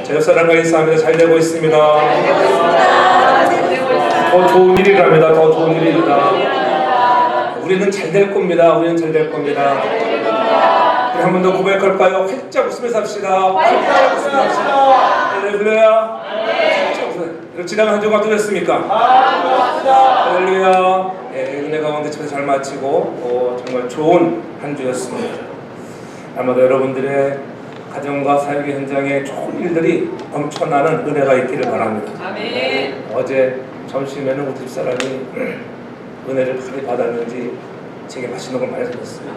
제 옆사람과 인사합니다. 잘 되고 있습니다. 잘 되고 있습니다. 더 좋은 일이랍니다. 더 좋은 일입니다. 우리는 잘 될 겁니다. 우리는 잘 될 겁니다. 우리 한 번 더 고백할까요? 활짝 웃으면서 합시다. 활짝 웃으면서 합시다. 할렐루야. 지난 한 주간 어떠셨습니까? 할렐루야. 은혜 가운데 잘 마치고 정말 좋은 한 주였습니다. 아마도 여러분들의 가정과 사역의 현장에 좋은 일들이 넘쳐나는 은혜가 있기를 바랍니다. 아멘. 어제 점심에는 우리 집사람이 은혜를 많이 받았는지 제게 맛있는 걸 많이 사줬어요.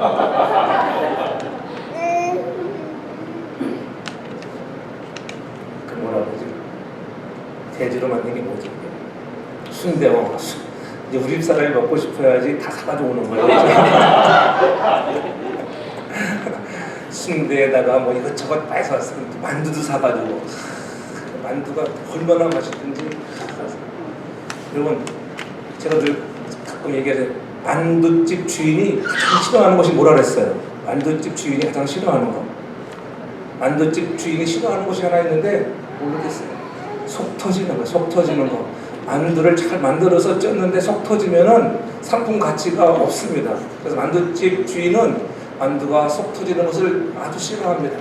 그 뭐라 그러지? 돼지로 만든 게 뭐지? 순대와 이제 우리 집사람이 먹고 싶어야지 다 사가지고 오는 거예요. 순대에다가 뭐 이것저것 많이 사왔어요. 만두도 사가지고 만두가 얼마나 맛있든지. 여러분 제가 늘 가끔 얘기해서 만두집 주인이 가장 싫어하는 것이 뭐라 그랬어요? 만두집 주인이 가장 싫어하는 거. 만두집 주인이 싫어하는 것이 하나 있는데 모르겠어요. 속 터지는 거, 속 터지는 거. 만두를 잘 만들어서 쪘는데 속 터지면은 상품 가치가 없습니다. 그래서 만두집 주인은 만두가 속 터지는 것을 아주 싫어합니다.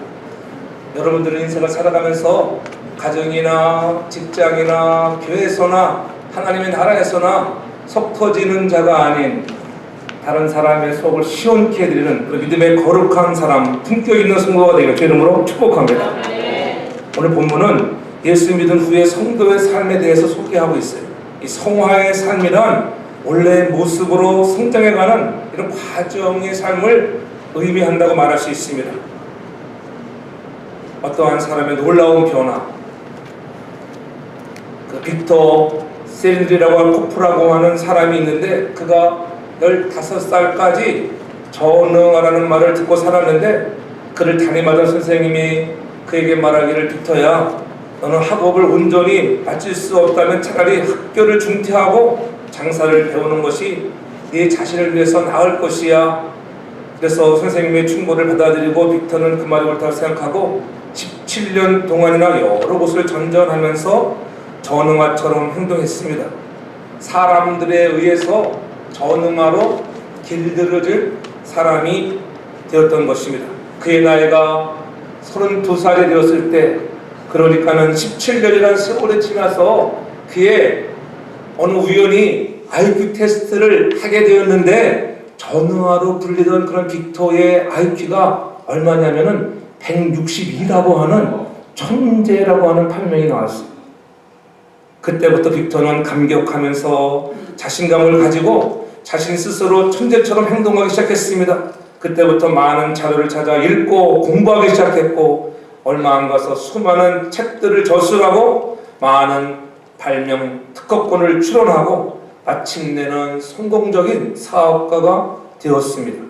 여러분들은 인생을 살아가면서 가정이나 직장이나 교회에서나 하나님의 나라에서나 속 터지는 자가 아닌 다른 사람의 속을 시원케 해드리는 그 믿음의 거룩한 사람, 품격 있는 성도가 되기를 주 이름으로 축복합니다. 오늘 본문은 예수 믿은 후에 성도의 삶에 대해서 소개하고 있어요. 이 성화의 삶이란 원래의 모습으로 성장해가는 이런 과정의 삶을 의미한다고 말할 수 있습니다. 어떠한 사람의 놀라운 변화, 그 빅터 셀린드라고 코프라고 하는 사람이 있는데 그가 15살까지 전능하라는 말을 듣고 살았는데 그를 담임하던 선생님이 그에게 말하기를 빅터야, 너는 학업을 온전히 마칠 수 없다면 차라리 학교를 중퇴하고 장사를 배우는 것이 네 자신을 위해서 나을 것이야. 그래서 선생님의 충고를 받아들이고 빅터는 그 말이 옳다고 생각하고 17년 동안이나 여러 곳을 전전하면서 전응아처럼 행동했습니다. 사람들에 의해서 전응아로 길들여질 사람이 되었던 것입니다. 그의 나이가 32살이 되었을 때, 그러니까는 17년이라는 세월이 지나서 그의 어느 우연히 IQ 테스트를 하게 되었는데 전응아로 불리던 그런 빅터의 IQ가 얼마냐면은 162라고 하는 천재라고 하는 판명이 나왔습니다. 그때부터 빅터는 감격하면서 자신감을 가지고 자신 스스로 천재처럼 행동하기 시작했습니다. 그때부터 많은 자료를 찾아 읽고 공부하기 시작했고 얼마 안 가서 수많은 책들을 저술하고 많은 발명 특허권을 출원하고 마침내는 성공적인 사업가가 되었습니다.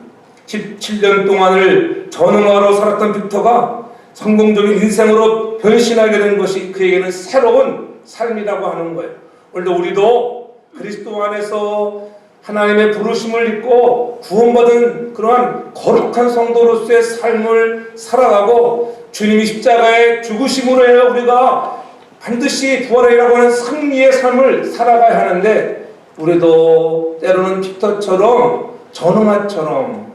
17년 동안을 전응아로 살았던 빅터가 성공적인 인생으로 변신하게 된 것이 그에게는 새로운 삶이라고 하는 거예요. 오늘도 우리도 그리스도 안에서 하나님의 부르심을 입고 구원받은 그러한 거룩한 성도로서의 삶을 살아가고 주님이 십자가에 죽으심으로 해야 우리가 반드시 부활이라고 하는 승리의 삶을 살아가야 하는데 우리도 때로는 빅터처럼 전응아처럼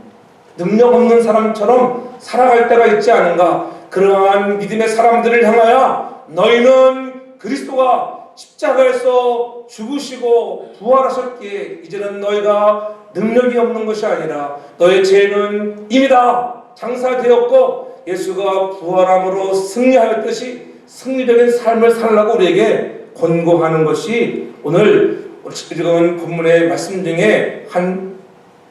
능력 없는 사람처럼 살아갈 때가 있지 않은가. 그러한 믿음의 사람들을 향하여 너희는 그리스도가 십자가에서 죽으시고 부활하셨기에 이제는 너희가 능력이 없는 것이 아니라 너의 죄는 이미 다 장사되었고 예수가 부활함으로 승리하였듯이 승리적인 삶을 살라고 우리에게 권고하는 것이 오늘 지금 본문의 말씀 중에 한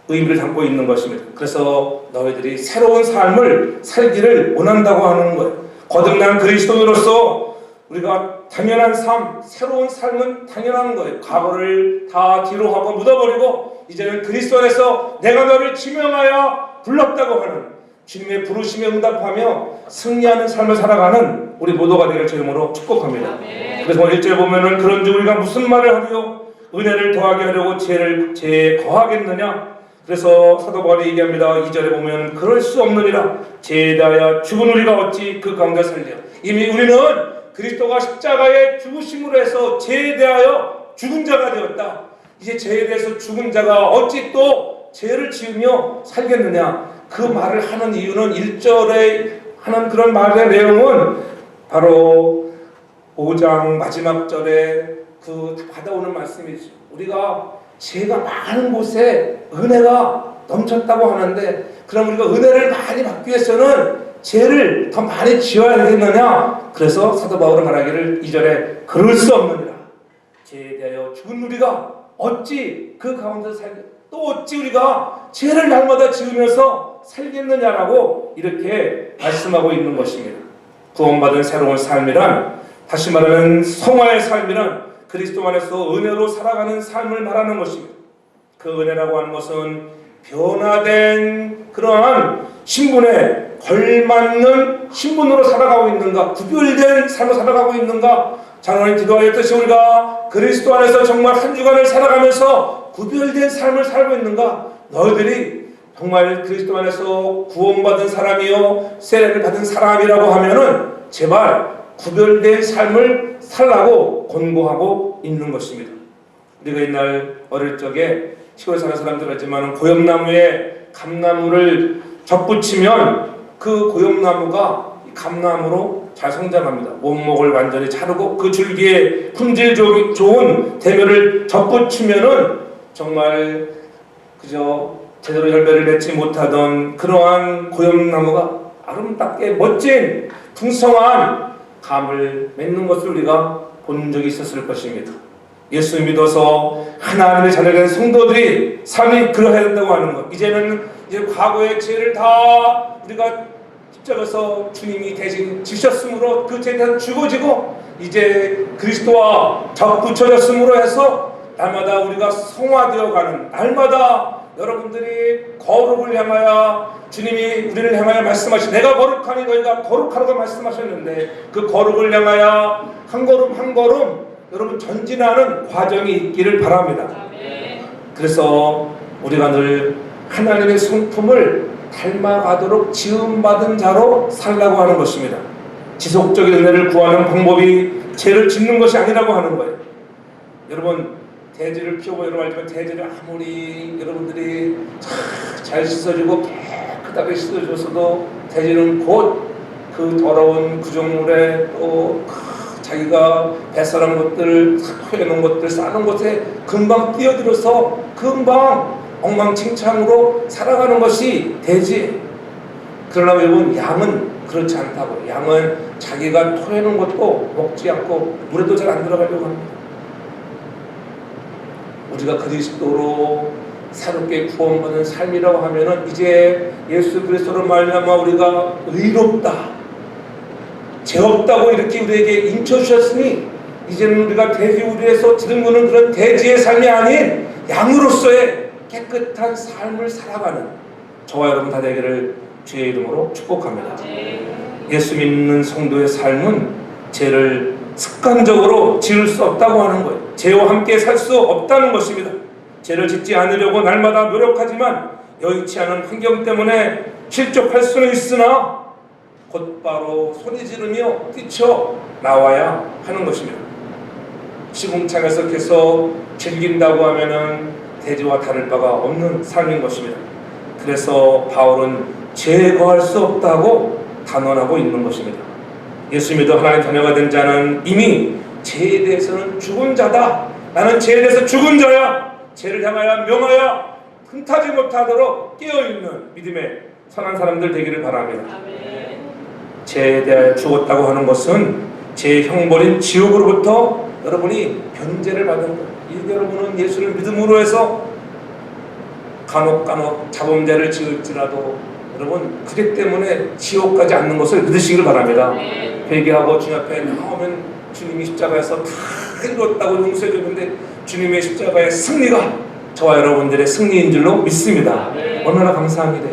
의미를 담고 있는 것입니다. 그래서 너희들이 새로운 삶을 살기를 원한다고 하는 거예요. 거듭난 그리스도인으로서 우리가 당연한 삶, 새로운 삶은 당연한 거예요. 과거를 다 뒤로 하고 묻어버리고 이제는 그리스도 안에서 내가 너를 지명하여 불렀다고 하는 주님의 부르심에 응답하며 승리하는 삶을 살아가는 우리 모두가 되길 주님으로 축복합니다. 그래서 1절 보면은 그런즉 우리가 무슨 말을 하리요? 은혜를 더하게 하려고 죄에 거하겠느냐? 그래서 사도 바울이 얘기합니다. 2절에 보면 그럴 수 없느니라. 죄에 대하여 죽은 우리가 어찌 그 가운데 살려. 이미 우리는 그리스도가 십자가에 죽으심으로 해서 죄에 대하여 죽은 자가 되었다. 이제 죄에 대해서 죽은 자가 어찌 또 죄를 지으며 살겠느냐. 그 말을 하는 이유는 1절에 하는 그런 말의 내용은 바로 5장 마지막 절에 그 받아오는 말씀이죠. 우리가 죄가 많은 곳에 은혜가 넘쳤다고 하는데, 그럼 우리가 은혜를 많이 받기 위해서는 죄를 더 많이 지어야 되겠느냐? 그래서 사도 바울은 말하기를 2절에 그럴 수 없느니라. 죄에 대하여 죽은 우리가 어찌 그 가운데서 또 어찌 우리가 죄를 날마다 지으면서 살겠느냐라고 이렇게 말씀하고 있는 것입니다. 구원받은 새로운 삶이란, 다시 말하면 성화의 삶이란 그리스도 안에서 은혜로 살아가는 삶을 말하는 것입니다. 그 은혜라고 하는 것은 변화된 그러한 신분에 걸맞는 신분으로 살아가고 있는가, 구별된 삶을 살아가고 있는가. 장로님 기도하였듯이 우리가 그리스도 안에서 정말 한 주간을 살아가면서 구별된 삶을 살고 있는가. 너희들이 정말 그리스도 안에서 구원받은 사람이요 세례를 받은 사람이라고 하면은 제발 구별된 삶을 살라고 권고하고 있는 것입니다. 우리가 옛날 어릴 적에 시골에 사는 사람들 같지만 고엽나무에 감나무를 접붙이면 그 고엽나무가 감나무로 잘 성장합니다. 원목을 완전히 자르고 그 줄기에 품질 좋은 대묘를 접붙이면은 정말 그저 제대로 열매를 맺지 못하던 그러한 고엽나무가 아름답게 멋진 풍성한 감을 맺는 것을 우리가 본 적이 있었을 것입니다. 예수 믿어서 하나님의 자녀된 성도들이 삶이 그러해야 된다고 하는 것. 이제는 이제 과거의 죄를 다 우리가 십자가에서 주님이 대신 지셨으므로 그 죄는 죽어지고 이제 그리스도와 접붙여졌으므로 해서 날마다 우리가 성화되어가는, 날마다 여러분들이 거룩을 향하여 주님이 우리를 향하여 말씀하신, 내가 거룩하니 너희가 거룩하라고 말씀하셨는데 그 거룩을 향하여 한 걸음 한 걸음 여러분 전진하는 과정이 있기를 바랍니다. 그래서 우리가 늘 하나님의 성품을 닮아가도록 지음받은 자로 살라고 하는 것입니다. 지속적인 은혜를 구하는 방법이 죄를 짓는 것이 아니라고 하는 거예요. 여러분 돼지를 키우고 여러분 알지만 돼지를 아무리 여러분들이 잘 씻어주고 깨끗하게 씻어줘서도 돼지는 곧 그 더러운 구정물에 또 자기가 배설한 것들, 토해놓은 것들, 싸는 것에 금방 뛰어들어서 금방 엉망진창으로 살아가는 것이 돼지. 그러나 여러분 양은 그렇지 않다고. 양은 자기가 토해놓은 것도 먹지 않고 물에도 잘 안 들어가려고 합니다. 우리가 그리스도로 새롭게 구원받는 삶이라고 하면은 이제 예수 그리스도로 말미암아 우리가 의롭다, 죄 없다고 이렇게 우리에게 인쳐주셨으니 이제는 우리가 돼지 우리에서 지르는 그런 돼지의 삶이 아닌 양으로서의 깨끗한 삶을 살아가는 저와 여러분 다 되기를 주의 이름으로 축복합니다. 예수 믿는 성도의 삶은 죄를 습관적으로 지을 수 없다고 하는 거예요. 죄와 함께 살 수 없다는 것입니다. 죄를 짓지 않으려고 날마다 노력하지만 여의치 않은 환경 때문에 실족할 수는 있으나 곧바로 소리 지르며 뛰쳐 나와야 하는 것입니다. 시궁창에서 계속 즐긴다고 하면은 돼지와 다를 바가 없는 삶인 것입니다. 그래서 바울은 죄에 거할 수 없다고 단언하고 있는 것입니다. 예수 믿어 하나님 자녀가 된 자는 이미 죄에 대해서는 죽은 자다. 나는 죄에 대해서 죽은 자야. 죄를 향하여 명하여 흠타지 못하도록 깨어있는 믿음의 선한 사람들 되기를 바랍니다. 죄에 대하여 죽었다고 하는 것은 죄의 형벌인 지옥으로부터 여러분이 변제를 받은 거예요. 여러분은 예수를 믿음으로 해서 간혹 자범죄를 지을지라도 여러분 그것 때문에 지옥 가지 않는 것을 믿으시기를 바랍니다. 회개하고 주님 앞에 나오면 주님이 십자가에서 다 이뤘다고 용서해 주는데 주님의 십자가의 승리가 저와 여러분들의 승리인 줄로 믿습니다. 얼마나 감사합니다.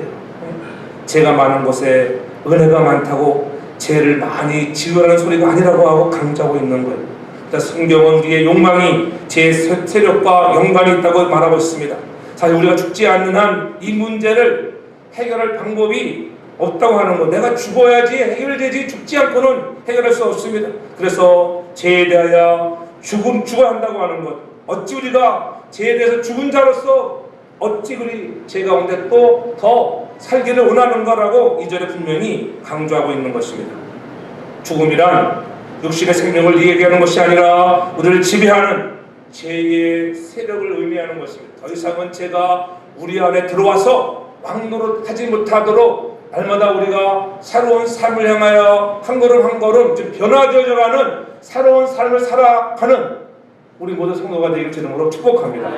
죄가 많은 곳에 은혜가 많다고 죄를 많이 지으라는 소리가 아니라고 하고 강조하고 있는 거예요. 성경은 우리의 욕망이 죄의 세력과 연관이 있다고 말하고 있습니다. 사실 우리가 죽지 않는 한 이 문제를 해결할 방법이 없다고 하는 거. 내가 죽어야지 해결되지 죽지 않고는 해결할 수 없습니다. 그래서 죄에 대하여 죽어야 한다고 하는 것. 어찌 우리가 죄에 대해서 죽은 자로서 어찌 그리 죄 가운데 또 더 살기를 원하는가라고 이 절에 분명히 강조하고 있는 것입니다. 죽음이란 육신의 생명을 얘기하는 것이 아니라 우리를 지배하는 죄의 세력을 의미하는 것입니다. 더 이상은 죄가 우리 안에 들어와서 왕노릇하지 못하도록 날마다 우리가 새로운 삶을 향하여 한 걸음 한 걸음 좀 변화되어져가는 새로운 삶을 살아가는 우리 모두 성도가 되기를 주님으로 축복합니다.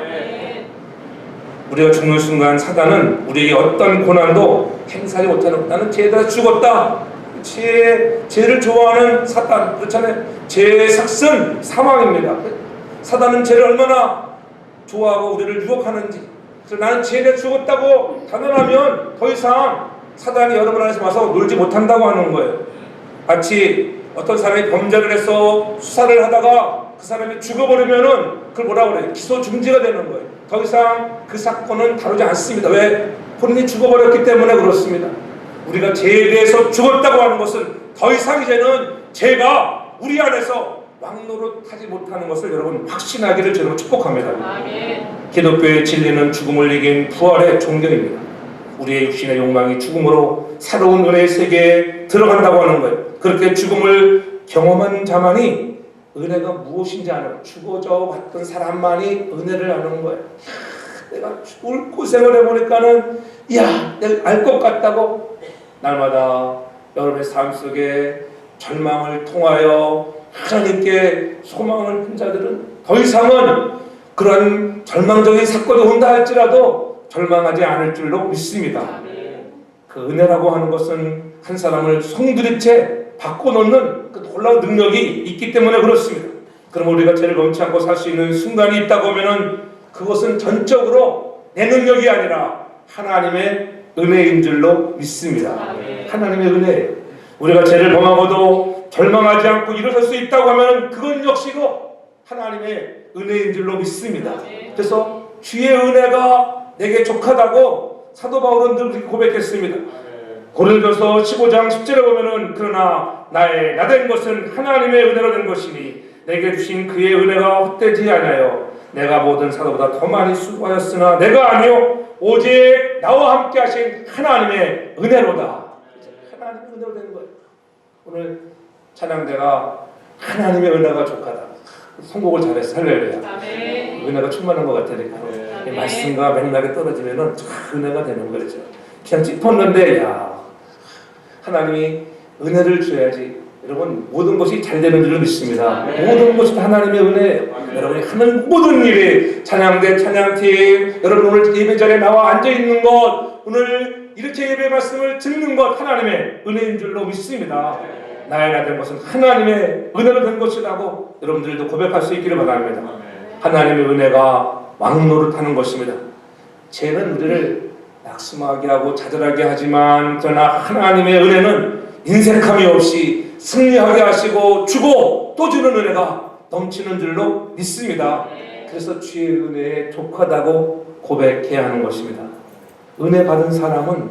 우리가 죽는 순간 사단은 우리에게 어떤 고난도 행사하지 못하는, 나는 죄에 대해서 죽었다. 죄를 좋아하는 사단, 그렇잖아요. 죄의 삭슨 사망입니다. 사단은 죄를 얼마나 좋아하고 우리를 유혹하는지. 그래서 나는 죄에 대해 죽었다고 단언하면 더 이상 사단이 여러분 안에서 와서 놀지 못한다고 하는 거예요. 마치 어떤 사람이 범죄를 해서 수사를 하다가 그 사람이 죽어버리면은 그걸 뭐라 그래요? 기소 중지가 되는 거예요. 더 이상 그 사건은 다루지 않습니다. 왜? 본인이 죽어버렸기 때문에 그렇습니다. 우리가 죄에 대해서 죽었다고 하는 것은 더 이상 이제는 죄가 우리 안에서 왕노릇하지 못하는 것을 여러분 확신하기를 저는 축복합니다. 아멘. 기독교의 진리는 죽음을 이긴 부활의 종교입니다. 우리의 육신의 욕망이 죽음으로 새로운 은혜의 세계에 들어간다고 하는 거예요. 그렇게 죽음을 경험한 자만이 은혜가 무엇인지 아는, 죽어져 왔던 사람만이 은혜를 아는 거예요. 내가 죽을 고생을 해보니까는 내가 알 것 같다고. 날마다 여러분의 삶 속에 절망을 통하여 하나님께 소망을 큰 자들은 더 이상은 그런 절망적인 사건이 온다 할지라도 절망하지 않을 줄로 믿습니다. 그 은혜라고 하는 것은 한 사람을 송두리째 바꿔놓는 그 놀라운 능력이 있기 때문에 그렇습니다. 그럼 우리가 죄를 범치 않고 살 수 있는 순간이 있다고 하면은 그것은 전적으로 내 능력이 아니라 하나님의 은혜인 줄로 믿습니다. 하나님의 은혜. 우리가 죄를 범하고도 절망하지 않고 일어설 수 있다고 하면 그건 역시도 하나님의 은혜인 줄로 믿습니다. 그래서 주의 은혜가 내게 족하다고 사도 바울은 늘 그렇게 고백했습니다. 고린도서 15장 10절에 보면은 그러나 나된 것은 하나님의 은혜로 된 것이니 내게 주신 그의 은혜가 헛되지 아니하여 내가 모든 사도보다 더 많이 수고하였으나 내가 아니요 오직 나와 함께 하신 하나님의 은혜로다. 하나님의 은혜로 된 거예요. 오늘 찬양대가 하나님의 은혜가 족하다. 선곡을 잘했어. 할렐루야. 은혜가 충만한 것 같으니까 말씀과 맥락이 떨어지면은 은혜가 되는 거죠. 그냥 짚었는데 하나님이 은혜를 줘야지. 여러분 모든 것이 잘 되는 줄로 믿습니다. 모든 것이 하나님의 은혜예요. 여러분이 하는 모든 일이 찬양대 찬양팀, 여러분 오늘 예배 자리에 나와 앉아 있는 것, 오늘 이렇게 예배 말씀을 듣는 것 하나님의 은혜인 줄로 믿습니다. 나의 된 것은 하나님의 은혜로 된 것이라고 여러분들도 고백할 수 있기를 바랍니다. 하나님의 은혜가 왕노릇하는 것입니다. 죄는 우리를 낙심하게 하고 좌절하게 하지만 그러나 하나님의 은혜는 인색함이 없이 승리하게 하시고 주고 또 주는 은혜가 넘치는 줄로 믿습니다. 그래서 주의 은혜에 족하다고 고백해야 하는 것입니다. 은혜 받은 사람은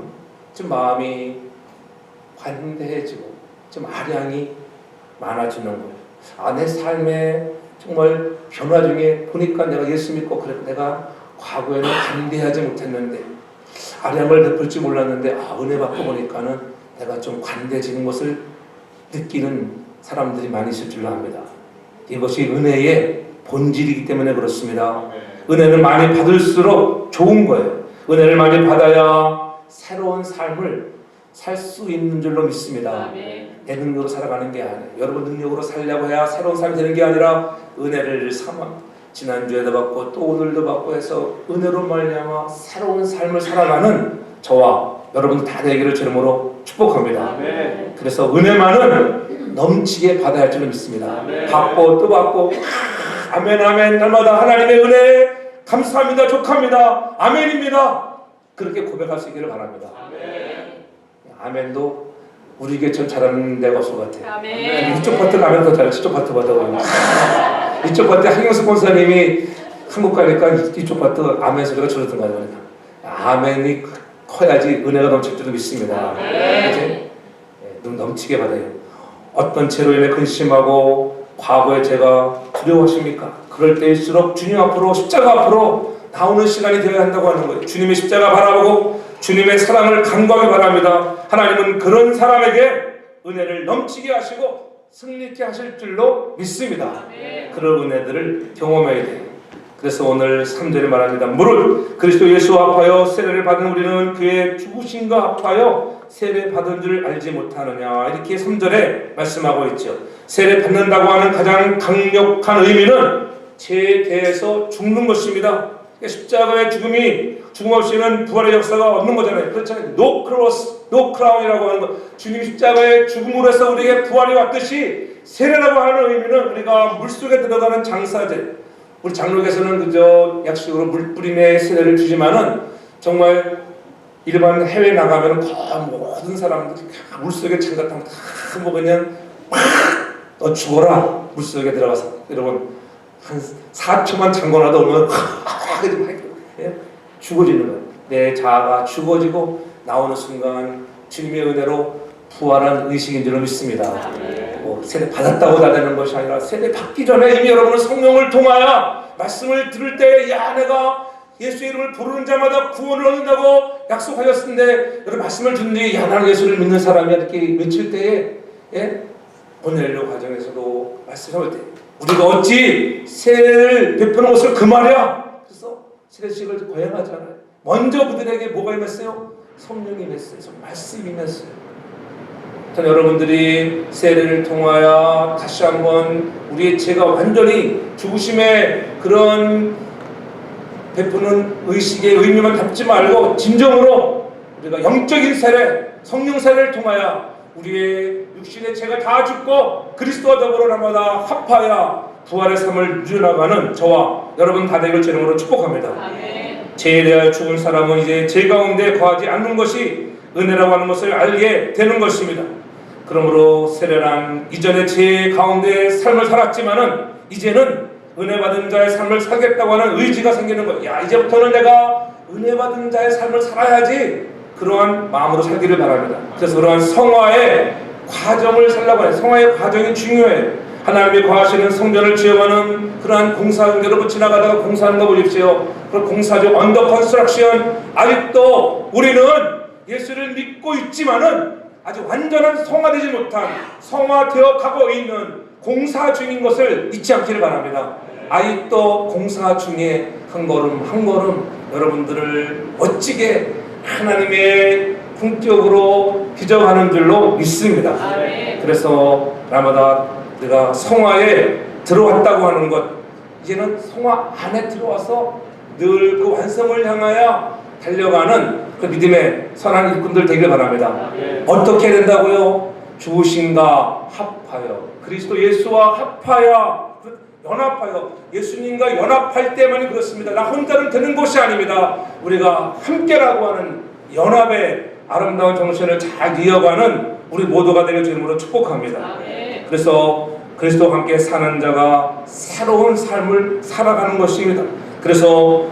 좀 마음이 관대해지고 좀 아량이 많아지는 거예요. 내 삶에 정말 변화 중에 보니까 내가 예수 믿고 그래 내가 과거에는 관대하지 못했는데 아량을 베풀지 몰랐는데 은혜 받고 보니까는 내가 좀 관대해지는 것을 느끼는 사람들이 많이 있을 줄로 압니다. 이것이 은혜의 본질이기 때문에 그렇습니다. 은혜를 많이 받을수록 좋은 거예요. 은혜를 많이 받아야 새로운 삶을 살 수 있는 줄로 믿습니다. 내 능력으로 살아가는 게 아니에요. 여러분 능력으로 살려고 해야 새로운 삶이 되는 게 아니라 은혜를 삼아 지난주에도 받고 또 오늘도 받고 해서 은혜로 말미암아 새로운 삶을 살아가는 저와 여러분들 다 되기를 주님으로 축복합니다. 그래서 은혜만은 넘치게 받아야 할 줄로 믿습니다. 받고 또 받고 아멘 아멘 날마다 하나님의 은혜 감사합니다 족합니다 아멘입니다 그렇게 고백할 수 있기를 바랍니다. 아멘도 우리에게 좀 잘하는 데가 없을 것 같아요. 이쪽 파트는 아멘 더 잘해. 이쪽 파트 받아보면 이쪽 파트 한경수 권사님이 한국 가니까 이쪽 파트 아멘 소리가 줄어든 거예요. 아멘이 커야지 은혜가 넘칠 줄도 믿습니다. 그치? 눈 넘치게 받아요. 어떤 죄로 인해 근심하고 과거의 죄가 두려워하십니까? 그럴 때일수록 주님 앞으로, 십자가 앞으로 나오는 시간이 되어야 한다고 하는 거예요. 주님의 십자가 바라보고 주님의 사랑을 간구하기 바랍니다. 하나님은 그런 사람에게 은혜를 넘치게 하시고 승리케 하실 줄로 믿습니다. 그런 은혜들을 경험해야 돼요. 그래서 오늘 3절에 말합니다. 무릇 그리스도 예수와 합하여 세례를 받은 우리는 그의 죽으심과 합하여 세례 받은 줄 알지 못하느냐, 이렇게 3절에 말씀하고 있죠. 세례 받는다고 하는 가장 강력한 의미는 죄에 대해서 죽는 것입니다. 십자가의 죽음 없이는 부활의 역사가 없는 거잖아요. 그렇잖아요. No cross, no crown이라고 하는 것. 주님 십자가의 죽음으로 해서 우리에게 부활이 왔듯이 세례라고 하는 의미는 우리가 물속에 들어가는 장사제. 우리 장로교에서는 그저 약식으로 물뿌림의 세례를 주지만은 정말 일반 해외 나가면 거의 모든 사람들이 물속에 장갑탕 다 먹으면 너 죽어라. 물속에 들어가서. 여러분 한 4초만 잠궈놔도 오면 죽어지는 거예요. 내 자아가 죽어지고 나오는 순간 주님의 은혜로 부활한 의식인 줄 믿습니다. 세례 받았다고 다 되는 것이 아니라 세례 받기 전에 이미 여러분은 성령을 통하여 말씀을 들을 때 야, 내가 예수의 이름을 부르는 자마다 구원을 얻는다고 약속하셨는데, 여러분 말씀을 듣는 뒤에 야, 나는 예수를 믿는 사람이야 이렇게 외칠 때에 보내려 과정에서도 말씀할 때 우리가 어찌 세례를 베푸는 것을 금하랴. 그래서 세례식을 거행하잖아요. 먼저 그들에게 뭐가 임했어요? 성령이 임했어요. 말씀이 임했어요. 저는 여러분들이 세례를 통하여 다시 한번 우리의 죄가 완전히 죽으심의 그런 베푸는 의식의 의미만 담지 말고 진정으로 우리가 영적인 세례, 성령 세례를 통하여 우리의 육신의 죄가 다 죽고 그리스도와 더불어 날마다 합하여 부활의 삶을 누려나가는 저와 여러분 다 되길 주의 이름으로 축복합니다. 죄에 대하여 죽은 사람은 이제 죄 가운데 거하지 않는 것이 은혜라고 하는 것을 알게 되는 것입니다. 그러므로 세례란 이전에 죄 가운데 삶을 살았지만은 이제는 은혜 받은 자의 삶을 살겠다고 하는 의지가 생기는 거예요. 야, 이제부터는 내가 은혜 받은 자의 삶을 살아야지. 그러한 마음으로 살기를 바랍니다. 그래서 그러한 성화의 과정을 살라고 해요. 성화의 과정이 중요해요. 하나님이 거하시는 성전을 지어가는 그러한 공사, 여러분 지나가다가 공사하는 거 보십시오. 그 공사죠. 언더 컨스트럭션. 아직도 우리는 예수를 믿고 있지만은 아주 완전한 성화되지 못한, 성화되어 가고 있는 공사 중인 것을 잊지 않기를 바랍니다. 아직도 공사 중에 한 걸음 한 걸음 여러분들을 멋지게 하나님의 품격으로 빚어가는 줄로 믿습니다. 그래서 날마다 내가 성화에 들어왔다고 하는 것, 이제는 성화 안에 들어와서 늘 그 완성을 향하여 달려가는 그 믿음의 선한 일꾼들 되길 바랍니다. 어떻게 된다고요? 죽으심과 합하여, 그리스도 예수와 합하여, 연합하여, 예수님과 연합할 때만이 그렇습니다. 나 혼자는 되는 것이 아닙니다. 우리가 함께라고 하는 연합의 아름다운 정신을 잘 이어가는 우리 모두가 되길 주님으로 축복합니다. 그래서 그리스도와 함께 사는 자가 새로운 삶을 살아가는 것입니다. 그래서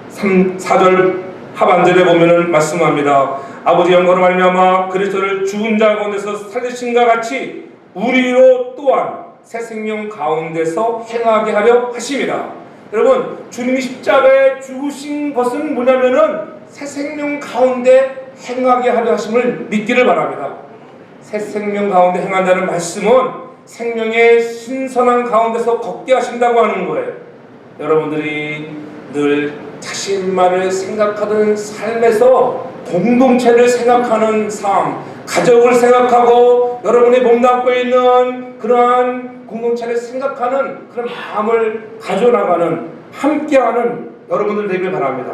4절 하반절에 보면은 말씀합니다. 아버지 영광으로 말미암아 그리스도를 죽은 자 가운데서 살리신과 같이 우리로 또한 새 생명 가운데서 행하게 하려 하심이라. 여러분, 주님이 십자가에 죽으신 것은 뭐냐면은 새 생명 가운데 행하게 하려 하심을 믿기를 바랍니다. 새 생명 가운데 행한다는 말씀은 생명의 신선한 가운데서 걷게 하신다고 하는 거예요. 여러분들이 늘 자신만을 생각하던 삶에서 공동체를 생각하는 삶, 가족을 생각하고 여러분이 몸담고 있는 그러한 공동체를 생각하는 그런 마음을 가져나가는, 함께하는 여러분들 되길 바랍니다.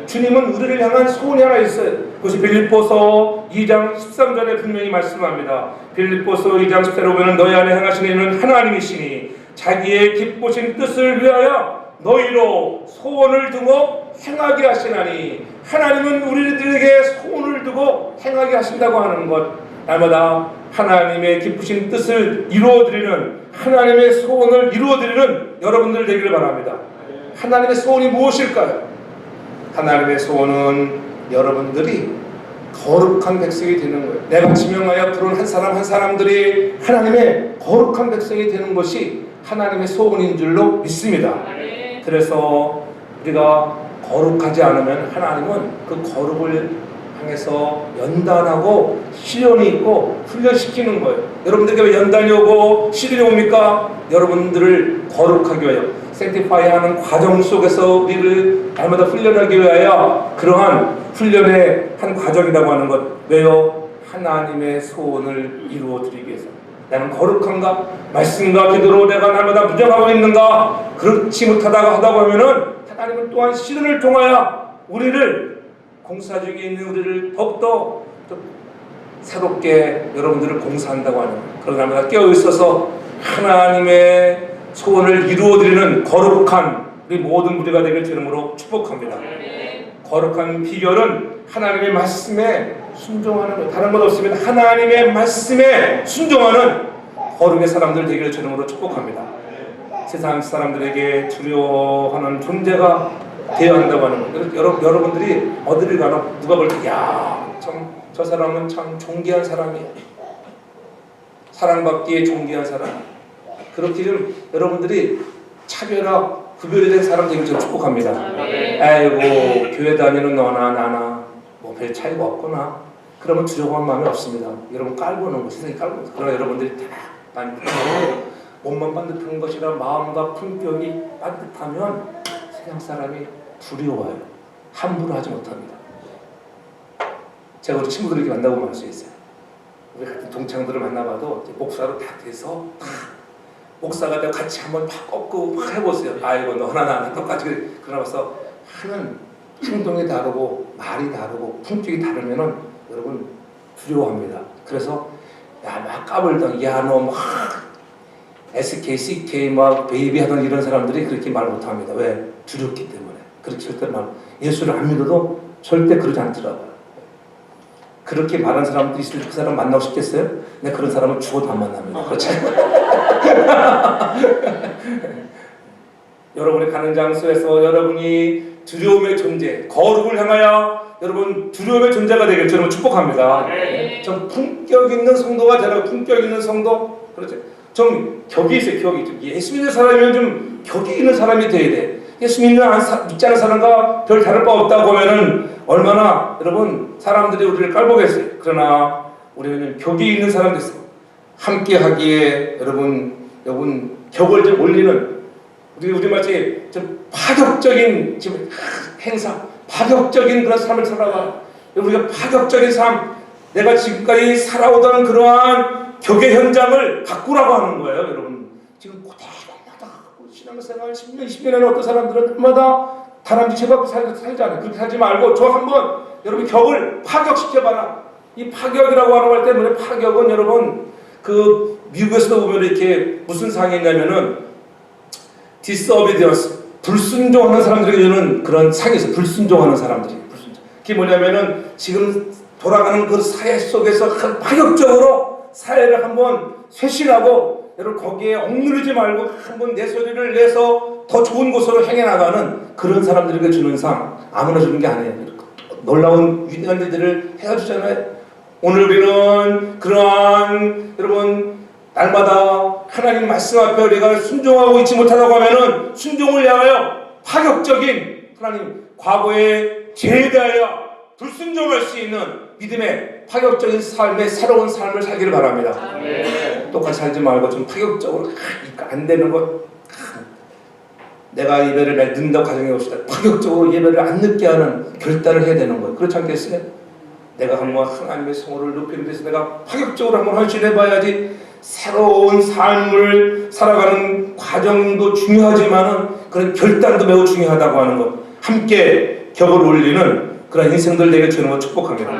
주님은 우리를 향한 소원이 하나 있어요. 그것이 빌립보서 2장 13절에 분명히 말씀합니다. 빌립보서 2장 14절에 보면 너희 안에 행하시는 이는 하나님이시니 자기의 기쁘신 뜻을 위하여 너희로 소원을 두고 행하게 하시나니. 하나님은 우리들에게 소원을 두고 행하게 하신다고 하는 것, 날마다 하나님의 기쁘신 뜻을 이루어드리는, 하나님의 소원을 이루어드리는 여러분들 되기를 바랍니다. 하나님의 소원이 무엇일까요? 하나님의 소원은 여러분들이 거룩한 백성이 되는 거예요. 내가 지명하여 부른 한 사람 한 사람들이 하나님의 거룩한 백성이 되는 것이 하나님의 소원인 줄로 믿습니다. 그래서 우리가 거룩하지 않으면 하나님은 그 거룩을 향해서 연단하고 시련이 있고 훈련시키는 거예요. 여러분들에게 왜 연단이 오고 시련이 옵니까? 여러분들을 거룩하기 위하여, 생티파이하는 과정 속에서 우리를 날마다 훈련하기 위하여 그러한 훈련의 한 과정이라고 하는 것. 왜요? 하나님의 소원을 이루어 드리기 위해서. 나는 거룩한가? 말씀과 기도로 내가 날마다 무장하고 있는가? 그렇지 못하다가 하다고 하면은 하나님은 또한 시련을 통하여 우리를, 공사 중에 있는 우리를 더욱더 새롭게 여러분들을 공사한다고 하는, 그런 날마다 깨어있어서 하나님의 소원을 이루어드리는 거룩한 우리 모든 무리가 되길 주님으로 축복합니다. 거룩한 비결은 하나님의 말씀에 순종하는 것, 다른 것 없습니다. 하나님의 말씀에 순종하는 거룩의 사람들 되기를 주님으로 축복합니다. 세상 사람들에게 두려워하는 존재가 되어야 한다고 하는 것. 여러분들이 어디를 가나 누가 볼 때 야, 참 저 사람은 참 존귀한 사람이야, 사랑받기에 존귀한 사람, 그렇게 좀 여러분들이 차별화 구별이 된 사람 되기를 축복합니다. 아이고 교회 다니는 너나 나나 뭐 별 차이가 없구나, 그러면 두려워한 마음이 없습니다. 여러분 깔고 노는 거, 세상이 깔고 노는 거. 그러나 여러분들이 다 반듯하고 몸만 반듯한 것이라 마음과 품격이 반듯하면 세상 사람이 두려워요. 함부로 하지 못합니다. 제가 우리 친구들 이렇게 만나보면 알 수 있어요. 우리 같은 동창들을 만나봐도 목사로 다 돼서 목사가 되고 같이 한번 팍 꺾고 막 해보세요. 아이고 너나 나나 똑같이. 그러나 벌써 하는 행동이 다르고 말이 다르고 품격이 다르면은 여러분 두려워합니다. 그래서 야 막 까불던 야 너 막 SK, CK 막 베이비 하던 이런 사람들이 그렇게 말 못합니다. 왜? 두렵기 때문에. 그렇게 절대 말, 예수를 안 믿어도 절대 그러지 않더라고요. 그렇게 말하는 사람들이 있을 때 그 사람 만나고 싶겠어요? 근데 그런 사람은 죽어도 안 만납니다. 그렇지? 여러분이 가는 장소에서 여러분이 두려움의 존재, 거룩을 향하여 여러분 두려움의 존재가 되길 저는 축복합니다. 좀 품격 있는 성도가 되라고. 품격 있는 성도, 그렇죠? 좀 격이 있어요. 격이. 좀 예수 믿는 사람이면 좀 격이 있는 사람이 돼야 돼. 예수 믿지 않은 사람과 별 다를 바 없다고 하면은 얼마나 여러분 사람들이 우리를 깔보겠어요. 그러나 우리는 격이 있는 사람 됐어요. 함께 하기에 여러분 격을 좀 올리는, 우리 마치 좀 파격적인 지금 행사, 파격적인 그런 삶을 살아가. 우리가 파격적인 삶, 내가 지금까지 살아오던 그러한 격의 현장을 바꾸라고 하는 거예요. 여러분 지금 그대로마다 신앙생활 10년, 20년 안에 어떤 사람들은 마다 다람쥐 쳐갖고 살잖아요. 그렇게 살지 말고 저 한번 여러분 격을 파격시켜봐라. 이 파격이라고 하는 말 때문에, 파격은 여러분 그 미국에서도 보면 이렇게 무슨 상이 있냐면은 disobedience, 불순종하는 사람들에게 주는 그런 상이 있어요. 불순종하는 사람들이. 불순종. 그게 뭐냐면은 지금 돌아가는 그 사회 속에서 파격적으로 사회를 한번 쇄신하고, 여러분 거기에 억누르지 말고 한번 내 소리를 내서 더 좋은 곳으로 향해 나가는 그런 사람들에게 주는 상, 아무나 주는 게 아니에요. 놀라운 위대한 일들을 해주잖아요. 오늘 우리는 그러한 여러분 날마다 하나님 말씀 앞에 우리가 순종하고 있지 못하다고 하면은 순종을 향하여 파격적인 하나님 과거의 죄에 대하여 불순종할 수 있는 믿음의 파격적인 삶의 새로운 삶을 살기를 바랍니다. 똑같이 살지 말고 좀 파격적으로 안 되는 것, 내가 예배를 늦는다고 가정해 봅시다. 파격적으로 예배를 안 늦게 하는 결단을 해야 되는 거예요. 그렇지 않겠어요? 내가 한번 하나님의 성호를 높이는 데서 내가 파격적으로 한번 헌신해봐야지. 새로운 삶을 살아가는 과정도 중요하지만은 그런 결단도 매우 중요하다고 하는 것, 함께 격을 올리는 그런 인생들 되게 주는 걸 축복합니다.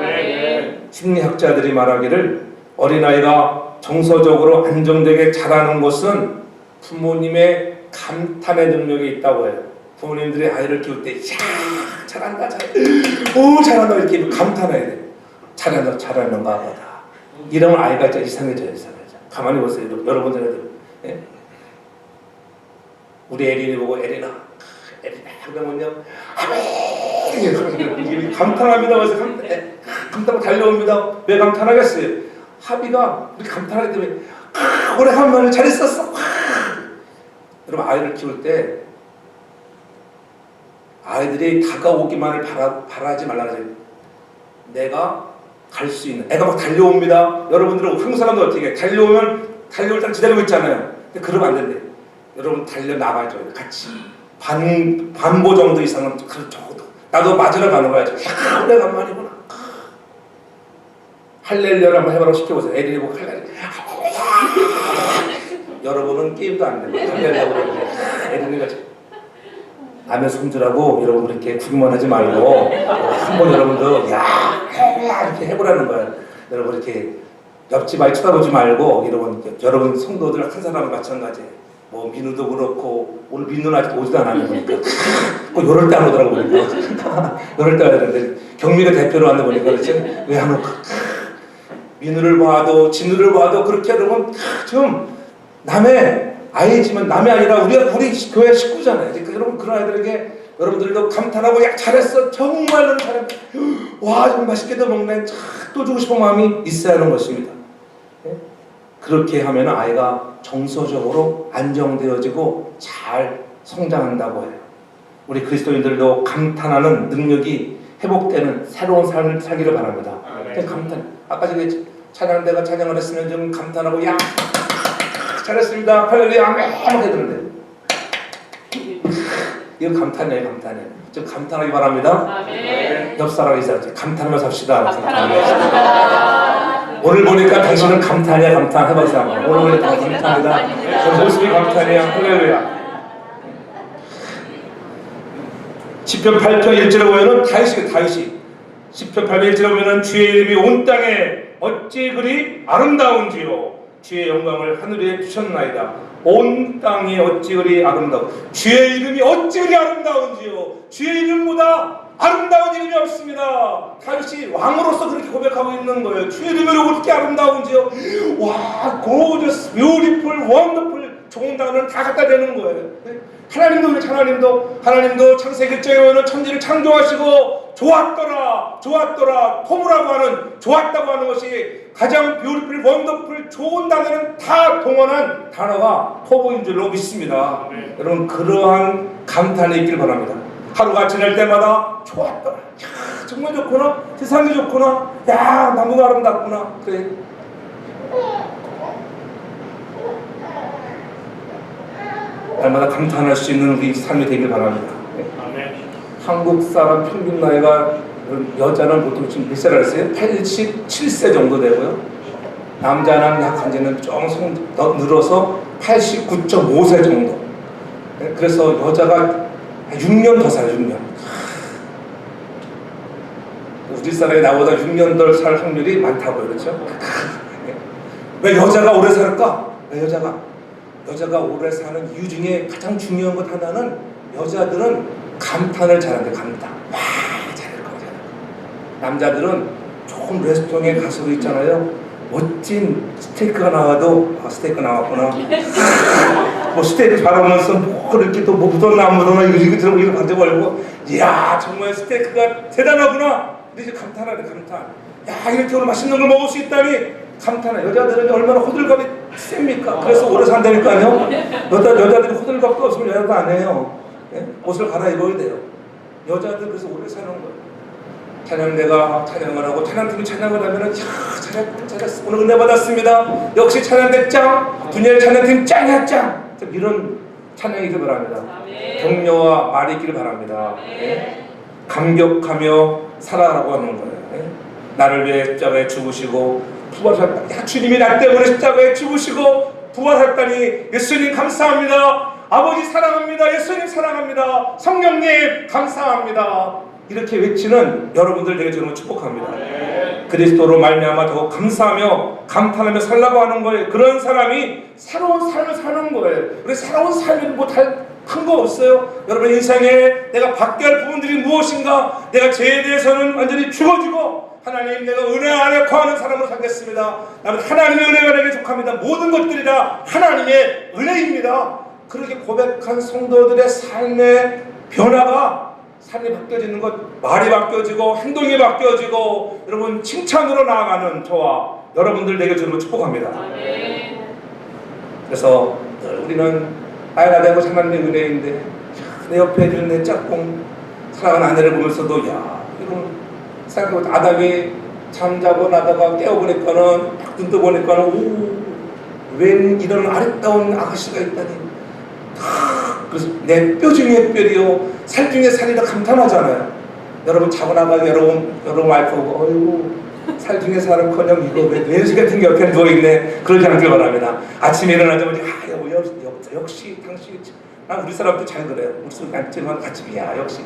심리학자들이 말하기를 어린아이가 정서적으로 안정되게 자라는 것은 부모님의 감탄의 능력이 있다고 해요. 부모님들이 아이를 키울 때 야 잘한다, 오 잘한다 이렇게 감탄해야 돼. 잘하는가 보다. 이러면 아이가 진짜 이상해져요. 가만히 보세요. 여러분들, 예? 우리 에린이 보고 에린아 하면요, 아멘 감탄합니다. 그래서 감탄하고 달려옵니다. 왜 감탄하겠어요? 하비가 우리 감탄하기 때문에 오래간만에 잘 있었어. 여러분, 아이를 키울 때 아이들이 다가오기만을 바라지 말라는 거예요. 내가 갈 수 있는, 애가 막 달려옵니다. 여러분들은 한국 사람들 어떻게 해? 달려오면 달려올 때 기다리고 있잖아요. 근데 그러면 안 된대. 여러분 달려 나가죠. 같이 반보 정도 이상은 적어도 나도 맞으러 가는 거야. 야, 오래간만이구나. 할렐루야를 한번 해보라고 시켜보세요. 애들이 보고 할렐루야. 여러분은 게임도 안 되고 할렐루야고 애들이 남의 손주라고 여러분 그렇게 구경만 하지 말고 한번 여러분도 야 이렇게 해보라는 거예요. 여러분 이렇게 옆집 아이 쳐다보지 말고 여러분 성도들 한 사람은 마찬가지예요. 뭐 민우도 그렇고 오늘 민우는 아직 오지도 않았는데 보니까 꼭 요럴 때 안 오더라고 보니까 요럴 때 와야 되는데 경미가 대표로 왔는데 보니까 그렇지 왜 안 올까? 민우를 봐도 진우를 봐도 그렇게 여러분 좀 남의 아이지만 남이 아니라 우리 교회 식구잖아요. 그러니까 여러분 그런 아이들에게 여러분들도 감탄하고 야 잘했어 정말로 잘했다 와 정말 맛있게도 먹네 또 주고 싶은 마음이 있어야 하는 것입니다. 그렇게 하면 아이가 정서적으로 안정되어지고 잘 성장한다고 해요. 우리 그리스도인들도 감탄하는 능력이 회복되는 새로운 삶을 살기를 바랍니다. 감탄. 아까 저기 찬양대가 찬양을 했으면 좀 감탄하고 야 잘했습니다 할렐루야 아멘 해야 되는데 이거 감탄이에요. 감탄이에요. 좀 감탄하기 바랍니다. 아멘. 옆 사람이 있어야지 감탄하면서 합시다. 감탄합니다. 오늘 보니까 당신은 감탄이야. 감탄 해보세요. 오늘 보니까 감탄이다. 저 모습이 감탄이야. 할렐루야. 시편 8편 1절에 보면은 다윗이 시편 8편 1절에 보면은 주의 이름이 온 땅에 어찌 그리 아름다운지요 주의 영광을 하늘에 두셨나이다. 온 땅이 어찌 그리 아름다워 주의 이름이 어찌 그리 아름다운지요 주의 이름보다 아름다운 이름이 없습니다. 다윗이 왕으로서 그렇게 고백하고 있는 거예요. 주의 이름이 어떻게 아름다운지요. 와, gorgeous, beautiful, wonderful 좋은 단어는 다 갖다 대는 거예요. 하나님도 그렇지. 하나님도 창세기 1장에 보면 천지를 창조하시고 좋았더라 토무라고 하는 좋았다고 하는 것이 가장 beautiful, wonderful 좋은 단어는 다 동원한 단어가 토부인 줄로 믿습니다. 여러분 그러한 감탄이 있길 바랍니다. 하루가 지날 때마다 좋았더라. 야, 정말 좋구나. 세상이 좋구나. 야, 나무가 아름답구나. 그래. 날마다 감탄할 수 있는 우리 삶이 되길 바랍니다. 아멘. 한국 사람 평균 나이가 여자는 보통 지금 몇 살 알았어요? 87세 정도 되고요. 남자는 약간 이제는 좀 늘어서 89.5세 정도. 그래서 여자가 6년 더 살아요. 6년. 우리 사람이 나보다 6년 더 살 확률이 많다고요. 그렇죠? 왜 여자가 오래 살까? 왜 여자가 오래 사는 이유 중에 가장 중요한 것 하나는 여자들은 감탄을 잘한대. 감탄. 와 잘할 거. 남자들은 좋은 레스토랑에 가서 있잖아요. 멋진 스테이크가 나와도 스테이크 나왔구나. 뭐 스테이크 바라보면서 뭐 이렇게 또 뭐 묻었나 안 묻었나 이거 가져버리고 이야 정말 스테이크가 대단하구나. 이제 감탄하네. 감탄. 야 이렇게 오늘 맛있는 걸 먹을 수 있다니 감탄해. 여자들은 얼마나 호들갑이 셉니까? 그래서 오래 산다니까요. 여자들이 호들갑도 없으면 여자도 안 해요. 예? 옷을 갈아입어야 돼요. 여자들 그래서 오래 사는 거예요. 찬양대가 찬양을 하고 찬양팀이 찬양을 하면은 잘했어. 오늘 은혜 받았습니다. 역시 찬양대 짱. 분야의 찬양팀 짱이야 짱. 이런 찬양이 있길 바랍니다. 격려와 말이 있길 바랍니다. 예? 감격하며 살아라고 하는 거예요. 예? 나를 위해 십자가에 죽으시고 부활하셨다. 야, 주님이 나 때문에 십자가에 죽으시고 부활했다니 예수님 감사합니다. 아버지 사랑합니다. 예수님 사랑합니다. 성령님 감사합니다. 이렇게 외치는 여러분들 되게 저는 축복합니다. 그리스도로 말미암아 더 감사하며 감탄하며 살라고 하는 거예요. 그런 사람이 새로운 삶을 사는 거예요. 우리 새로운 삶이 뭐 큰 거 없어요. 여러분 인생에 내가 받게 할 부분들이 무엇인가? 내가 죄에 대해서는 완전히 죽어지고 하나님 내가 은혜 안에 거하는 사람으로 살겠습니다. 나는 하나님의 은혜가 내게 족합니다. 모든 것들이 다 하나님의 은혜입니다. 그렇게 고백한 성도들의 삶의 변화가 삶이 바뀌어지는 것, 말이 바뀌어지고 행동이 바뀌어지고 여러분 칭찬으로 나아가는 저와 여러분들 되게 주로 축복합니다. 그래서 우리는 나이가 되고 하나님의 은혜인데 내 옆에 해준 내 짝꿍 사랑하는 아내를 보면서도 야 이런 생각해보면 아담이 잠자고 나다가 깨어보니까는 눈 떠보니까는 오웬 이런 아름다운 아가씨가 있다니 그래서 내 뼈 중에 뼈리요 살 중에 살이라 감탄하잖아요. 여러분 자고 나가면 여러분 와이프 보고 어이구 살 중에 살은커녕 이거 왜 왼수 같은 게 옆에 누워있네 그러지 않길 바랍니다. 아침에 일어나자마자 역시 당신 난 우리 사람도 잘 그래요. 무슨 같지만 같이 야 역시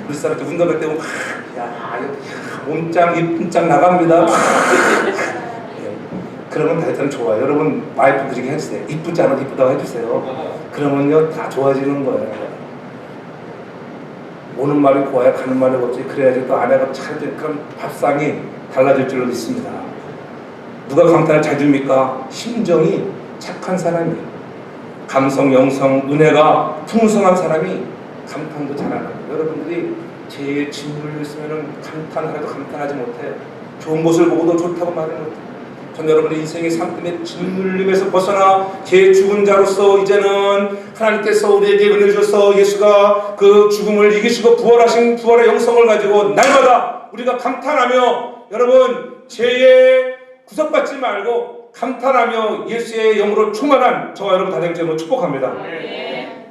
우리 사람도 운동할 때 보면 야 몸짱 이쁨짱 나갑니다. 그러면 다들 좋아요. 여러분 와이프들에게 해주세요. 이쁘지 않아도 이쁘다고 해주세요. 그러면요 다 좋아지는 거예요. 오는 말이 고와야 가는 말이 없지. 그래야지 또 아내가 잘 그럼 밥상이 달라질 줄로 믿습니다. 누가 감탄을 잘 줍니까? 심정이 착한 사람이, 감성, 영성, 은혜가 풍성한 사람이 감탄도 잘하는 거예요. 여러분들이 제 진물을 있으면 감탄하라도 감탄하지 못해요. 좋은 것을 보고도 좋다고 말을 못해요. 전 여러분의 인생의 삶 때문에 짓눌림에서 벗어나 제 죽은 자로서 이제는 하나님께서 우리에게 은혜 주셔서 예수가 그 죽음을 이기시고 부활의 영성을 가지고 날마다 우리가 감탄하며 여러분 죄에 구속받지 말고 감탄하며 예수의 영으로 충만한 저와 여러분 다 되기를 축복합니다.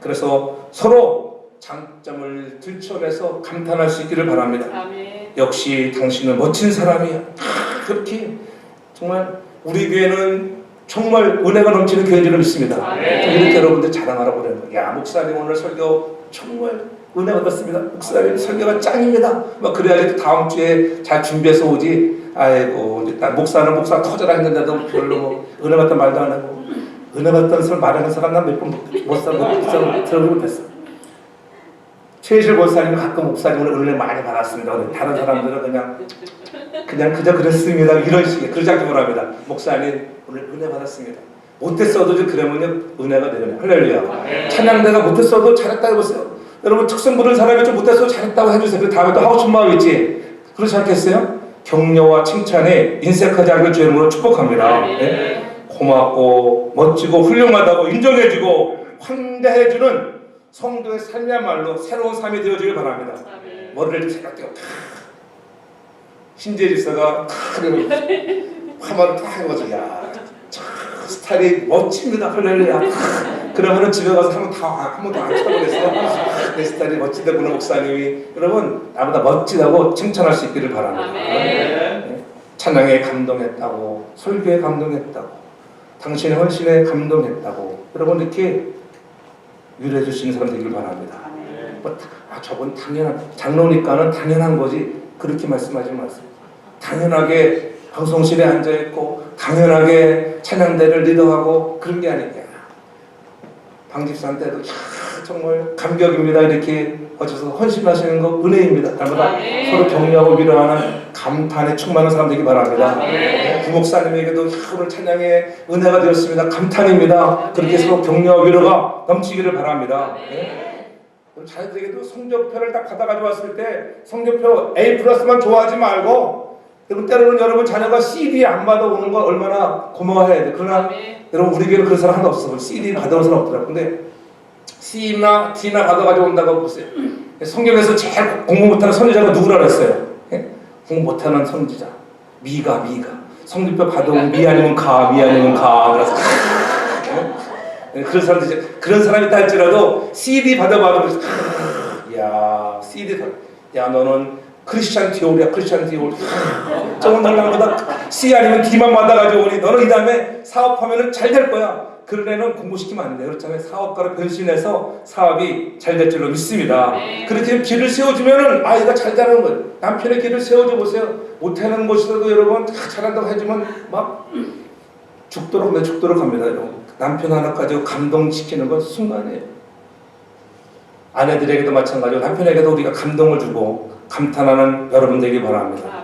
그래서 서로 장점을 들춰내서 감탄할 수 있기를 바랍니다. 역시 당신은 멋진 사람이야. 그렇게 정말 우리 교회는 정말 은혜가 넘치는 교회인 줄 믿습니다. 이렇게 여러분들 자랑하라고 그래요. 야 목사님 오늘 설교 정말 은혜 얻었습니다. 목사님 설교가 짱입니다. 막 그래야지 다음 주에 잘 준비해서 오지. 아이고 일단 목사는 목사 터져라 했는데도 별로 뭐 은혜 받던 말도 안 하고 은혜 받던 설 말하는 사람 난 몇 번 못 들어보지 못했어. 최실 목사님은 가끔 목사님을 은혜 많이 받았습니다. 다른 사람들은 그냥 그저 그랬습니다. 이런 식의 그러지 않기 바랍니다. 목사님 오늘 은혜 받았습니다. 못했어도 그러면요 은혜가 되잖아요. 할렐루야. 찬양대가 못했어도 잘했다고 해보세요. 여러분 특성 부른 사람이 좀 못했어도 잘했다고 해주세요. 그 다음에 또 하고 싶은 마음 있지. 그렇지 않겠어요? 격려와 칭찬에 인색하지 않길 주의 이름으로 축복합니다. 네? 고맙고 멋지고 훌륭하다고 인정해주고 환대해주는 성도의 삶이야말로 새로운 삶이 되어지길 바랍니다. 머리를 좀 생각해요. 신재 집사가 화마를 탁 해가지고 야 스타일이 멋집니다. 할렐루야. 그러면은 집에 가서 한 번도 안 쳐다보겠어요. 내 스타일이 멋지다구나 목사님이. 여러분 나보다 멋지다고 칭찬할 수 있기를 바랍니다. 네. 찬양에 감동했다고, 설교에 감동했다고, 당신의 헌신에 감동했다고 여러분 이렇게 위로해 주시는 사람 되길 바랍니다. 저건 당연한 장로니까는 당연한 거지 그렇게 말씀하지 마세요. 당연하게 방송실에 앉아있고 당연하게 찬양대를 리더하고 그런 게 아니냐. 방집사한테도 정말 감격입니다. 이렇게 어쩌서 헌신하시는 거 은혜입니다. 날마다 서로 격려하고 위로하는 감탄에 충만한 사람 되기 바랍니다. 부목사님에게도 오늘 찬양에 은혜가 되었습니다. 감탄입니다. 그렇게 서로 격려와 위로가 넘치기를 바랍니다. 자녀들에게도 성적표를 딱 받아가지고 왔을 때 성적표 A+만 좋아하지 말고 때로는 여러분 자녀가 CD 안 받아오는 걸 얼마나 고마워해야 돼. 그러나 여러분 우리 교회는 그런 사람 하나도 없어. CD 받아온 사람 없더라고. 근데 C나 D나 받아가지고 온다고 보세요. 성경에서 제일 공부 못하는 선지자가 누구라 그랬어요? 공부 못하는 선지자 미가 성적표 받아오면 미 아니면 가 그래서 그런 사람이 있다 할지라도 CD 받아봐도 야 CD 야 너는 크리스찬 디올이야. 저건 날랑보다 C 아니면 D만 받아가지고 오니 너는 이 다음에 사업하면은 잘 될 거야. 그런 애는 공부시키면 안 돼요. 그렇잖아요. 사업가로 변신해서 사업이 잘 될 줄로 믿습니다. 그렇게 길을 세워주면은 아이가 잘 되는 거예요. 남편의 길을 세워줘 보세요. 못하는 것이라도 여러분 다 잘한다고 해주면 막 죽도록 합니다. 여러분. 남편 하나 가지고 감동시키는 건 순간이에요. 아내들에게도 마찬가지고 남편에게도 우리가 감동을 주고 감탄하는 여러분 되기 바랍니다.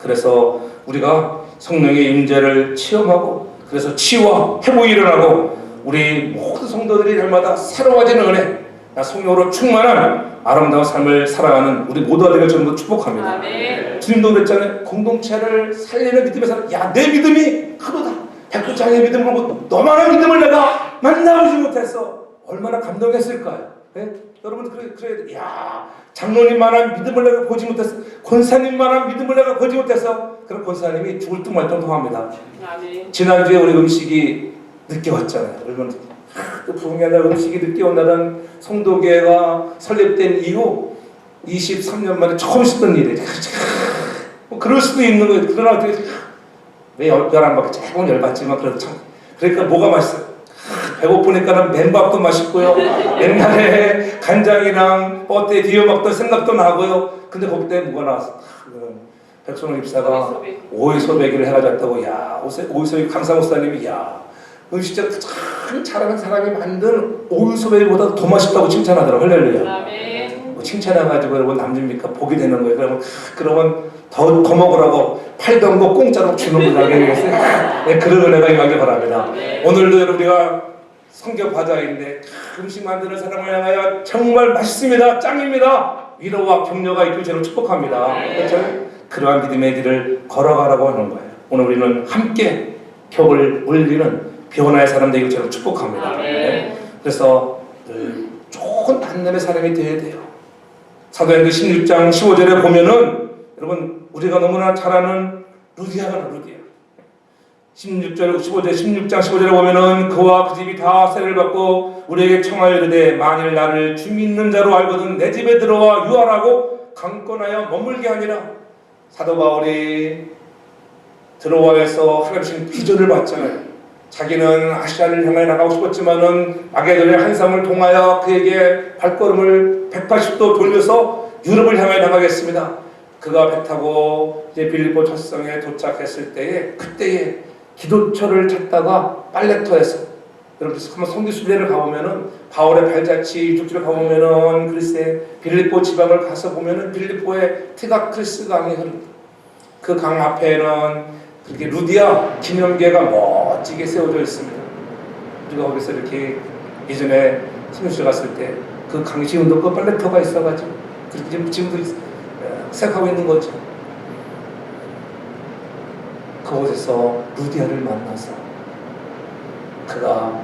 그래서 우리가 성령의 임재를 체험하고 그래서 치유와 회복이 일어나고 우리 모든 성도들이 날마다 새로워지는 은혜 성령으로 충만한 아름다운 삶을 살아가는 우리 모두가 되길 저는 축복합니다. 아멘. 주님도 그랬잖아요. 공동체를 살리는 믿음에서 야, 내 믿음이 크도다. 백부장의 믿음을 보고 너만한 믿음을 내가 만나보지 못했어. 얼마나 감동했을까요? 네? 여러분 그래야 돼. 야, 장로님만한 믿음을 내가 보지 못했어. 권사님만한 믿음을 내가 보지 못했어. 그럼 권사님이 죽을 듯 말 듯 통합니다. 아멘. 지난주에 우리 음식이 늦게 왔잖아요. 여러분 그 부흥회나 음식이 늦게 온다는 성도교회가 설립된 이후 23년 만에 처음 있었던 일이에요. 뭐 그럴 수도 있는 거예요. 그러나 어떻게 왜 열 안 받고 조금 열받지만 그래도 참 그러니까 뭐가 맛있어요? 배고프니까는 맨밥도 맛있고요. 옛날에 간장이랑 뻗대 뒤에 먹던 생각도 나고요. 근데 거기 때 뭐가 나왔어? 백선호 입사가 오이소배기를 해가졌다고. 야, 오이소배기 강사 목사님이 야, 진짜 참 잘하는 사람이 만든 오이소배기보다 더 맛있다고 칭찬하더라고. 할렐루야. 아멘. 뭐 칭찬해가지고 여러분 남줍니까? 복이 되는 거예요. 그러면 더 먹으라고 팔던 거 공짜로 주는 거 알겠어요? 네, 그런 은혜가 임하길 바랍니다. 오늘도 여러분 우리가 성경 과자인데 음식 만드는 사람을 향하여 정말 맛있습니다. 짱입니다. 위로와 격려가 있고 저는 축복합니다. 그렇죠? 그러한 믿음의 길을 걸어가라고 하는 거예요. 오늘 우리는 함께 격을 울리는 변화의 사람 되기를 저는 축복합니다. 네. 그래서 늘 좋은 만남의 사람이 되어야 돼요. 사도행전 16장 15절에 보면은 여러분 우리가 너무나 잘 아는 루디아가 루디아 16장 15절에 보면은 그와 그 집이 다 세례를 받고 우리에게 청하여 이르되 만일 나를 주 믿는 자로 알거든 내 집에 들어와 유하라고 강권하여 머물게 하니라. 사도 바울이 들어와서 하나님 비전을 봤잖아요. 자기는 아시아를 향해 나가고 싶었지만은 마게도냐 한 섬을 통하여 그에게 발걸음을 180도 돌려서 유럽을 향해 나가겠습니다. 그가 배 타고 이제 빌립보 첫 성에 도착했을 때에 그때에 기도처를 찾다가 빨레토에서 여러분 한번 성지순례를 가보면은 바울의 발자취 육지를 가보면은 글쎄 빌립보 지방을 가서 보면은 빌립보의 티가크리스 강이 흐릅니다. 그 강 앞에는 그렇게 루디아 기념계가 멋지게 세워져 있습니다. 우리가 거기서 이렇게 예전에 성지순례 갔을 때 그 강시운도 그 빨레토가 있어가지고 그렇게 지금도 생각하고 있는 거죠. 그곳에서 루디아를 만나서 그가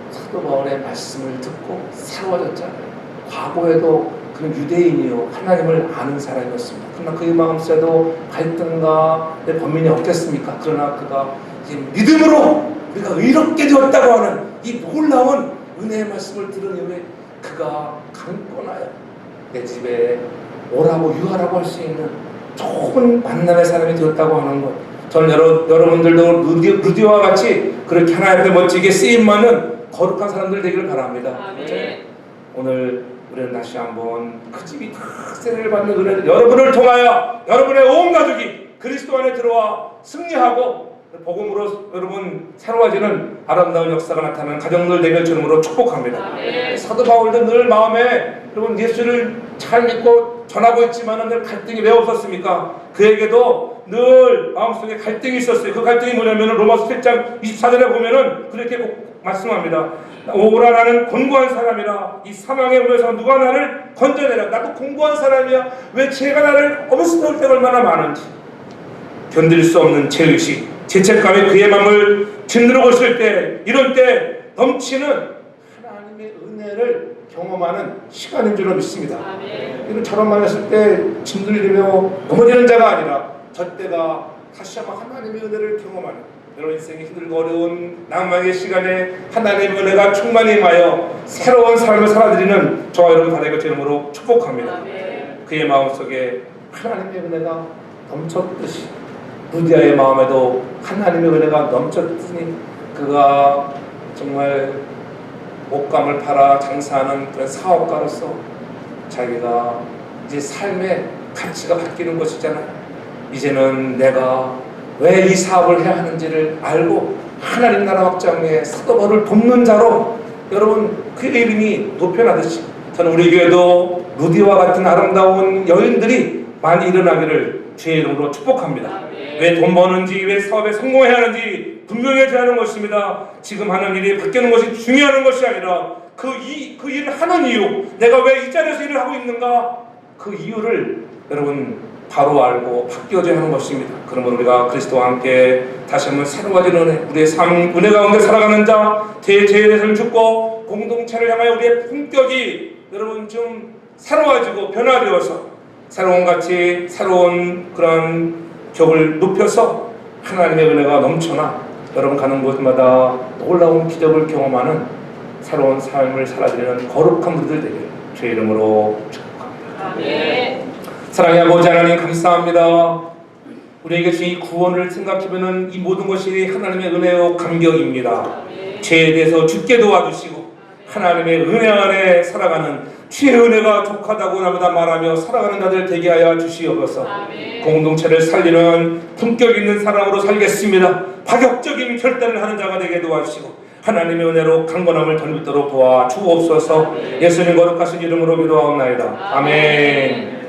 사도 바울의 말씀을 듣고 새로워졌잖아요. 과거에도 그는 유대인이요 하나님을 아는 사람이었습니다. 그러나 그의 마음속에도 갈등과 범민이 없겠습니까? 그러나 그가 이제 믿음으로 우리가 의롭게 되었다고 하는 이 놀라운 은혜의 말씀을 들은 이후에 그가 강권하여 내 집에 오라고 유하라고 할 수 있는 좋은 만남의 사람이 되었다고 하는 것. 저는 여러분들도 루디와 같이 그렇게 하나님 앞에 멋지게 쓰임받는 거룩한 사람들 되기를 바랍니다. 아멘. 오늘 우리는 다시 한번 그 집이 다 세례를 받는 은혜를 여러분을 통하여 여러분의 온 가족이 그리스도 안에 들어와 승리하고 복음으로 여러분 새로워지는 아름다운 역사가 나타나는 가정들 되길 주님으로 축복합니다. 아멘. 사도 바울도 늘 마음에 여러분 예수를 잘 믿고 전하고 있지만 늘 갈등이 왜 없었습니까? 그에게도 늘 마음속에 갈등이 있었어요. 그 갈등이 뭐냐면 로마서 7장 24절에 보면은 그렇게 말씀합니다. 오라 나는 곤고한 사람이라 이 사망의 문에서 누가 나를 건져내라. 나도 곤고한 사람이야. 왜 죄가 나를 엄습할 때가 얼마나 많은지 견딜 수 없는 죄의식 죄책감이 그의 마음을 짓누르고 있을 때 이런 때 넘치는 하나님의 은혜를 경험하는 시간인 줄 믿습니다. 이런 저런 만났을 때 짓눌리며 넘어지는 자가 아니라 저 때가 다시 한번 하나님의 은혜를 경험하는 여러분 인생이 힘들고 어려운 낭만의 시간에 하나님의 은혜가 충만히 임하여 새로운 삶을 살아드리는 저와 여러분 다 되길 이름으로 축복합니다. 그의 마음속에 하나님의 은혜가 넘쳤듯이 루디아의 마음에도 하나님의 은혜가 넘쳤으니 그가 정말 옷감을 팔아 장사하는 그런 사업가로서 자기가 이제 삶의 가치가 바뀌는 것이잖아요. 이제는 내가 왜 이 사업을 해야 하는지를 알고 하나님 나라 확장에 사도 바울을 돕는 자로 여러분 그의 이름이 높여나듯이 저는 우리 교회도 루디와 같은 아름다운 여인들이 많이 일어나기를 주의 이름으로 축복합니다. 왜 돈 버는지 왜 사업에 성공해야 하는지 분명해져야 하는 것입니다. 지금 하는 일이 바뀌는 것이 중요한 것이 아니라 그 일을 하는 이유, 내가 왜 이 자리에서 일을 하고 있는가, 그 이유를 여러분 바로 알고 바뀌어져야 하는 것입니다. 그러면 우리가 그리스도와 함께 다시 한번 새로워진 은혜, 우리의 삶 은혜 가운데 살아가는 자, 대제를 죽고 공동체를 향하여 우리의 품격이 여러분 좀 새로워지고 변화되어서 새로운 가치, 새로운 그런 격을 높여서 하나님의 은혜가 넘쳐나 여러분 가는 곳마다 놀라운 기적을 경험하는 새로운 삶을 살아드리는 거룩한 분들 되기를 주의 이름으로 축복합니다. 아멘. 사랑의 아버지 하나님 감사합니다. 우리에게 주신 이 구원을 생각해보면 이 모든 것이 하나님의 은혜요 감격입니다. 죄에 대해서 죽게 도와주시고 하나님의 은혜 안에 살아가는 주의 은혜가 족하다고 나보다 말하며 살아가는 자들 되게 하여 주시옵소서. 공동체를 살리는 품격 있는 사람으로 살겠습니다. 파격적인 결단을 하는 자가 되게 도와주시고 하나님의 은혜로 강건함을 덧입도록 도와주옵소서. 예수님 거룩하신 이름으로 기도하옵나이다. 아멘.